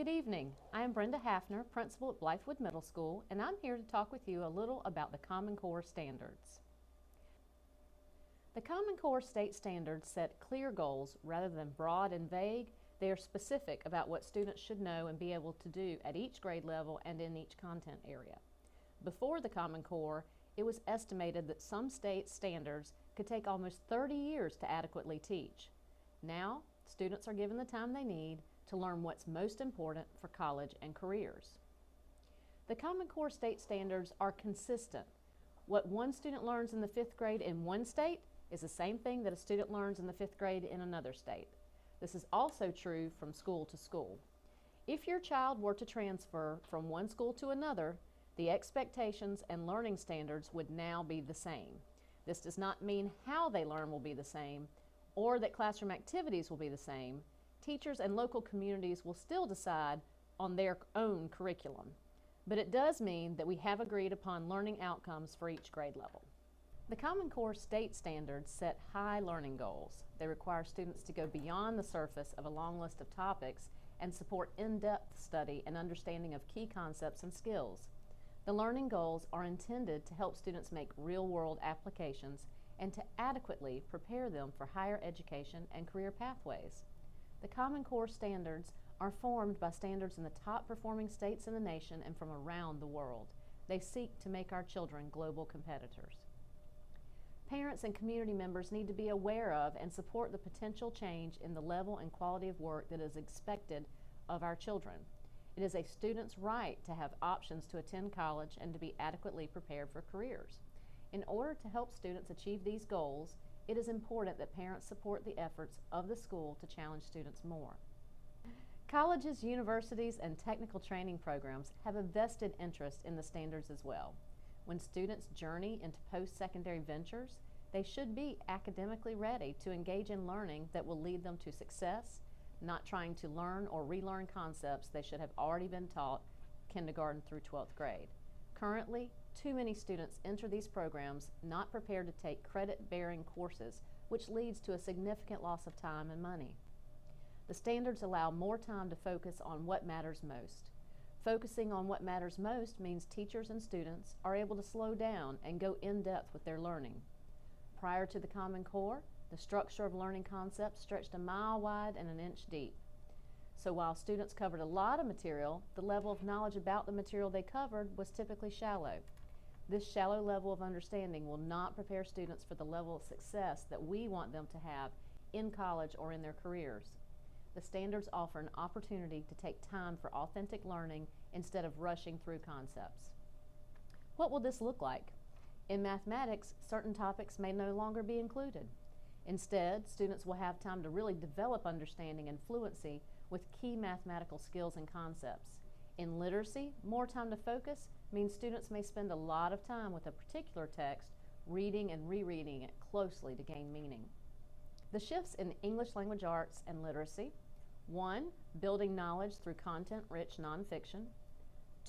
Good evening. I am Brenda Hafner, principal at Blythewood Middle School, and I'm here to talk with you a little about the Common Core standards. The Common Core state standards set clear goals rather than broad and vague. They are specific about what students should know and be able to do at each grade level and in each content area. Before the Common Core, it was estimated that some state standards could take almost 30 years to adequately teach. Now, students are given the time they need to learn what's most important for college and careers. The Common Core state standards are consistent. What one student learns in the 5th grade in one state is the same thing that a student learns in the 5th grade in another state. This is also true from school to school. If your child were to transfer from one school to another, the expectations and learning standards would now be the same. This does not mean how they learn will be the same or that classroom activities will be the same. Teachers and local communities will still decide on their own curriculum. But it does mean that we have agreed upon learning outcomes for each grade level. The Common Core state standards set high learning goals. They require students to go beyond the surface of a long list of topics and support in-depth study and understanding of key concepts and skills. The learning goals are intended to help students make real-world applications and to adequately prepare them for higher education and career pathways. The Common Core standards are formed by standards in the top performing states in the nation and from around the world. They seek to make our children global competitors. Parents and community members need to be aware of and support the potential change in the level and quality of work that is expected of our children. It is a student's right to have options to attend college and to be adequately prepared for careers. In order to help students achieve these goals, it is important that parents support the efforts of the school to challenge students more. Colleges, universities, and technical training programs have a vested interest in the standards as well. When students journey into post-secondary ventures, they should be academically ready to engage in learning that will lead them to success, not trying to learn or relearn concepts they should have already been taught kindergarten through 12th grade. Currently, too many students enter these programs not prepared to take credit-bearing courses, which leads to a significant loss of time and money. The standards allow more time to focus on what matters most. Focusing on what matters most means teachers and students are able to slow down and go in-depth with their learning. Prior to the Common Core, the structure of learning concepts stretched a mile wide and an inch deep. So while students covered a lot of material, the level of knowledge about the material they covered was typically shallow. This shallow level of understanding will not prepare students for the level of success that we want them to have in college or in their careers. The standards offer an opportunity to take time for authentic learning instead of rushing through concepts. What will this look like? In mathematics, certain topics may no longer be included. Instead, students will have time to really develop understanding and fluency with key mathematical skills and concepts. In literacy, more time to focus means students may spend a lot of time with a particular text, reading and rereading it closely to gain meaning. The shifts in English language arts and literacy: 1. Building knowledge through content-rich nonfiction.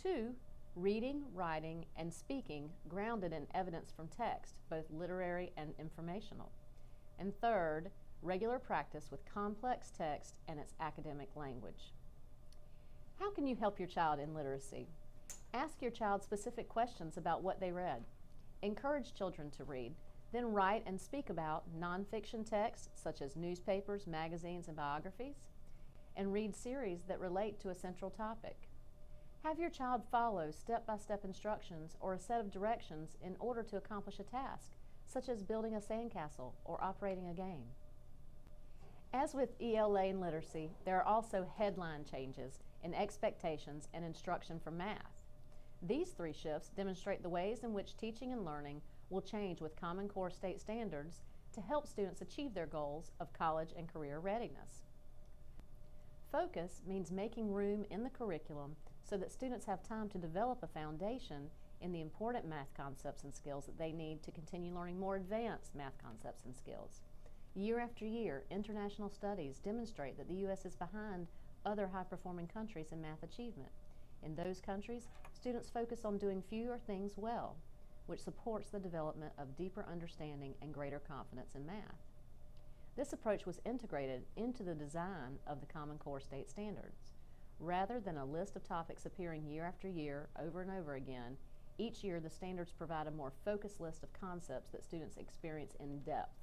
2. Reading, writing, and speaking grounded in evidence from text, both literary and informational. And 3rd, regular practice with complex text and its academic language. How can you help your child in literacy? Ask your child specific questions about what they read. Encourage children to read, then write and speak about nonfiction texts such as newspapers, magazines, and biographies, and read series that relate to a central topic. Have your child follow step-by-step instructions or a set of directions in order to accomplish a task, such as building a sandcastle or operating a game. As with ELA and literacy, there are also headline changes in expectations and instruction for math. These 3 shifts demonstrate the ways in which teaching and learning will change with Common Core state standards to help students achieve their goals of college and career readiness. Focus means making room in the curriculum so that students have time to develop a foundation in the important math concepts and skills that they need to continue learning more advanced math concepts and skills. Year after year, international studies demonstrate that the U.S. is behind other high-performing countries in math achievement. In those countries, students focus on doing fewer things well, which supports the development of deeper understanding and greater confidence in math. This approach was integrated into the design of the Common Core state standards. Rather than a list of topics appearing year after year, over and over again, each year the standards provide a more focused list of concepts that students experience in depth.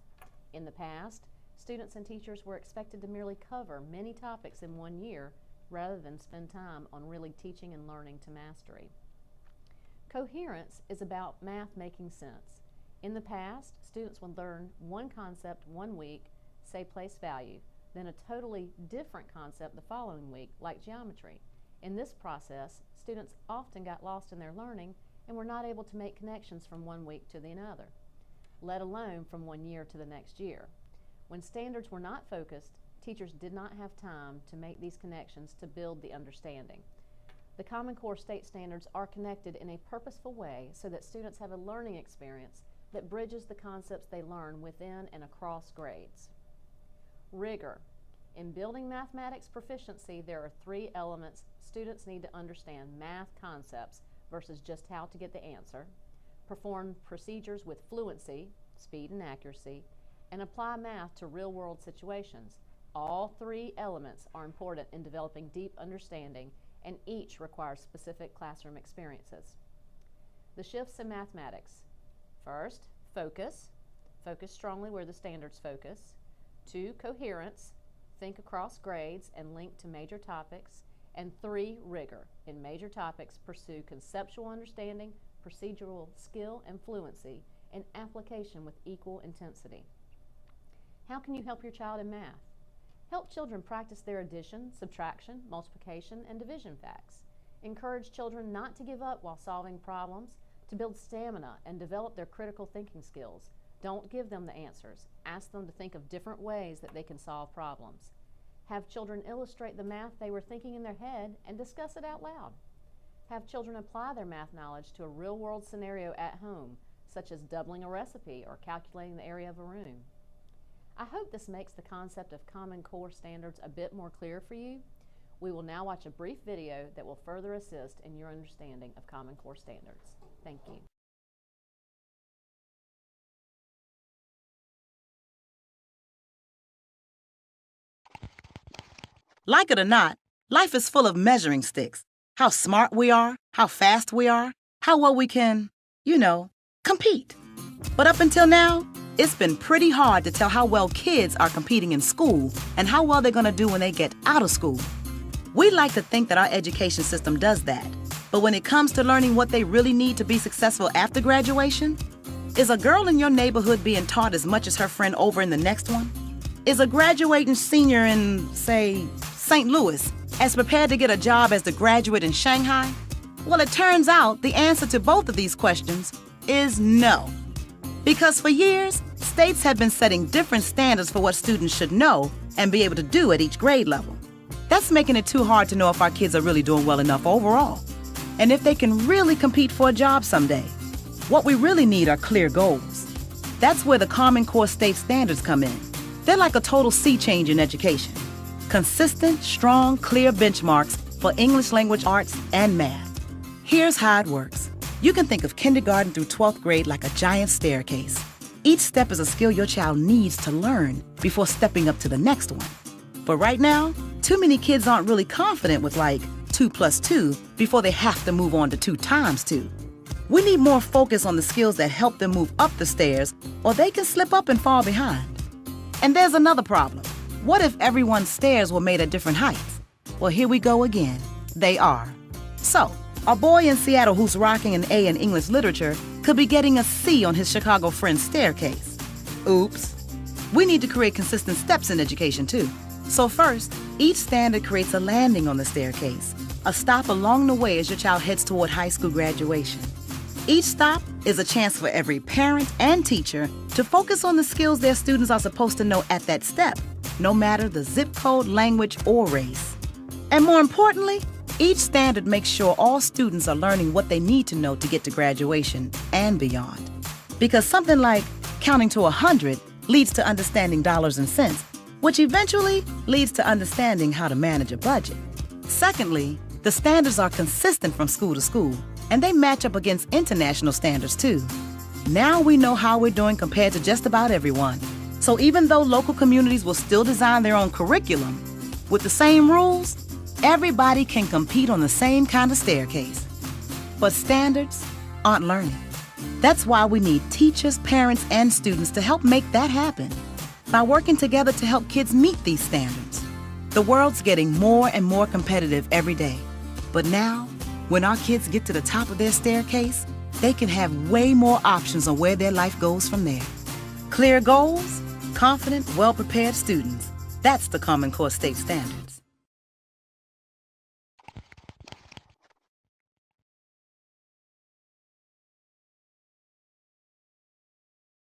In the past, students and teachers were expected to merely cover many topics in one year rather than spend time on really teaching and learning to mastery. Coherence is about math making sense. In the past, students would learn one concept one week, say place value, then a totally different concept the following week, like geometry. In this process, students often got lost in their learning and were not able to make connections from one week to the another, let alone from one year to the next year. When standards were not focused, teachers did not have time to make these connections to build the understanding. The Common Core state standards are connected in a purposeful way so that students have a learning experience that bridges the concepts they learn within and across grades. Rigor. In building mathematics proficiency, there are 3 elements students need to understand: math concepts versus just how to get the answer, perform procedures with fluency, speed and accuracy, and apply math to real-world situations. All 3 elements are important in developing deep understanding, and each requires specific classroom experiences. The shifts in mathematics. First, focus. Focus strongly where the standards focus. 2, coherence. Think across grades and link to major topics. And 3, rigor. In major topics, pursue conceptual understanding, procedural skill and fluency, and application with equal intensity. How can you help your child in math? Help children practice their addition, subtraction, multiplication, and division facts. Encourage children not to give up while solving problems, to build stamina and develop their critical thinking skills. Don't give them the answers. Ask them to think of different ways that they can solve problems. Have children illustrate the math they were thinking in their head and discuss it out loud. Have children apply their math knowledge to a real-world scenario at home, such as doubling a recipe or calculating the area of a room. I hope this makes the concept of Common Core standards a bit more clear for you. We will now watch a brief video that will further assist in your understanding of Common Core standards. Thank you. Like it or not, life is full of measuring sticks. How smart we are, how fast we are, how well we can, compete. But up until now, it's been pretty hard to tell how well kids are competing in school and how well they're going to do when they get out of school. We like to think that our education system does that. But when it comes to learning what they really need to be successful after graduation, is a girl in your neighborhood being taught as much as her friend over in the next one? Is a graduating senior in, say, St. Louis as prepared to get a job as the graduate in Shanghai? Well, it turns out the answer to both of these questions is no. Because for years, states have been setting different standards for what students should know and be able to do at each grade level. That's making it too hard to know if our kids are really doing well enough overall, and if they can really compete for a job someday. What we really need are clear goals. That's where the Common Core state standards come in. They're like a total sea change in education. Consistent, strong, clear benchmarks for English language arts and math. Here's how it works. You can think of kindergarten through 12th grade like a giant staircase. Each step is a skill your child needs to learn before stepping up to the next one. But right now, too many kids aren't really confident with like 2 + 2 before they have to move on to 2 × 2. We need more focus on the skills that help them move up the stairs, or they can slip up and fall behind. And there's another problem. What if everyone's stairs were made at different heights? Well, here we go again. They are. So, a boy in Seattle who's rocking an A in English literature could be getting a C on his Chicago friend's staircase. Oops. We need to create consistent steps in education, too. So first, each standard creates a landing on the staircase, a stop along the way as your child heads toward high school graduation. Each stop is a chance for every parent and teacher to focus on the skills their students are supposed to know at that step, no matter the zip code, language, or race. And more importantly, each standard makes sure all students are learning what they need to know to get to graduation and beyond. Because something like counting to 100 leads to understanding dollars and cents, which eventually leads to understanding how to manage a budget. Secondly, the standards are consistent from school to school, and they match up against international standards too. Now we know how we're doing compared to just about everyone. So even though local communities will still design their own curriculum with the same rules, Everybody can compete on the same kind of staircase. But standards aren't learning. That's why we need teachers, parents, and students to help make that happen. By working together to help kids meet these standards. The world's getting more and more competitive every day. But now, when our kids get to the top of their staircase, they can have way more options on where their life goes from there. Clear goals, confident, well-prepared students. That's the Common Core State Standard.